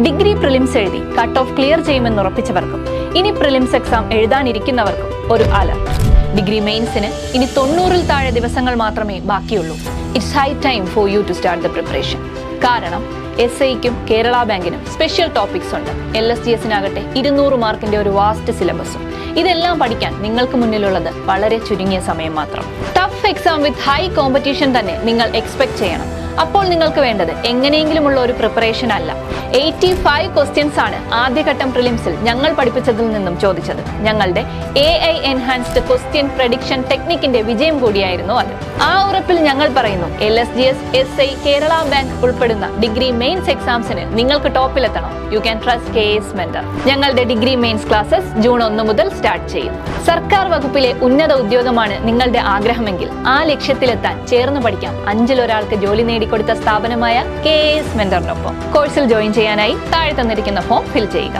Degree prelims എഴുതി cut off clear ചെയ്യുമെന്ന് ഉറപ്പിച്ചവർക്കും ഇനി പ്രിലിംസ് എക്സാം എഴുതാനിരിക്കുന്നവർക്കും ഒരു അലർട്ട്. ഡിഗ്രി മെയിൻസിന് ഇനി 90-ൽ താഴെ ദിവസങ്ങൾ മാത്രമേ ബാക്കിയുള്ളൂ. It's high time for you to start the preparation. കാരണം SIക്കും കേരള ബാങ്കിനും സ്പെഷ്യൽ ടോപ്പിക്സ് ഉണ്ട്. LSGSനാകട്ടെ 200 മാർക്കിന്റെ ഒരു വാസ്റ്റ് സിലബസും. ഇതെല്ലാം പഠിക്കാൻ നിങ്ങൾക്ക് മുന്നിലുള്ളത് വളരെ ചുരുങ്ങിയ സമയം മാത്രം. Tough exam with high competition തന്നെ നിങ്ങൾ എക്സ്പെക്ട് ചെയ്യണം. അപ്പോൾ നിങ്ങൾക്ക് വേണ്ടത് എങ്ങനെയെങ്കിലുമുള്ള ഒരു പ്രിപ്പറേഷൻ അല്ല. 85 ക്വസ്റ്റ്യൻസ് ആണ് ആദ്യഘട്ടം പ്രിലിംസിൽ ഞങ്ങൾ പഠിപ്പിച്ചതിൽ നിന്നും ചോദിച്ചത്. ഞങ്ങളുടെ AI എൻഹാൻസ്ഡ് ക്വസ്റ്റ്യൻ പ്രഡിക്ഷൻ ടെക്നിക്കിന്റെ വിജയം കൂടിയായിരുന്നു അത്. ആ ഉറപ്പിൽ ഞങ്ങൾ പറയുന്നു, LSGS, SI, കേരള ബാങ്ക് ഉൾപ്പെടുന്ന ഡിഗ്രി മെയിൻസ് എക്സാംസിന് നിങ്ങൾക്ക് ടോപ്പിലെത്തണം. You can trust KS mentor. ഞങ്ങളുടെ ഡിഗ്രി മെയിൻസ് ക്ലാസ്സസ് ജൂൺ 1 മുതൽ സ്റ്റാർട്ട് ചെയ്യും. സർക്കാർ വകുപ്പിലെ ഉന്നത ഉദ്യോഗമാണ് നിങ്ങളുടെ ആഗ്രഹമെങ്കിൽ ആ ലക്ഷ്യത്തിലെത്താൻ ചേർന്ന് പഠിക്കാം 5-ൽ ഒരാൾക്ക് ജോലി നേടിക്കൊടുത്ത സ്ഥാപനമായ KS മെന്ററിനൊപ്പം. കോഴ്സിൽ ജോയിൻ ചെയ്യാനായി താഴെ തന്നിരിക്കുന്ന ഫോം ഫിൽ ചെയ്യുക.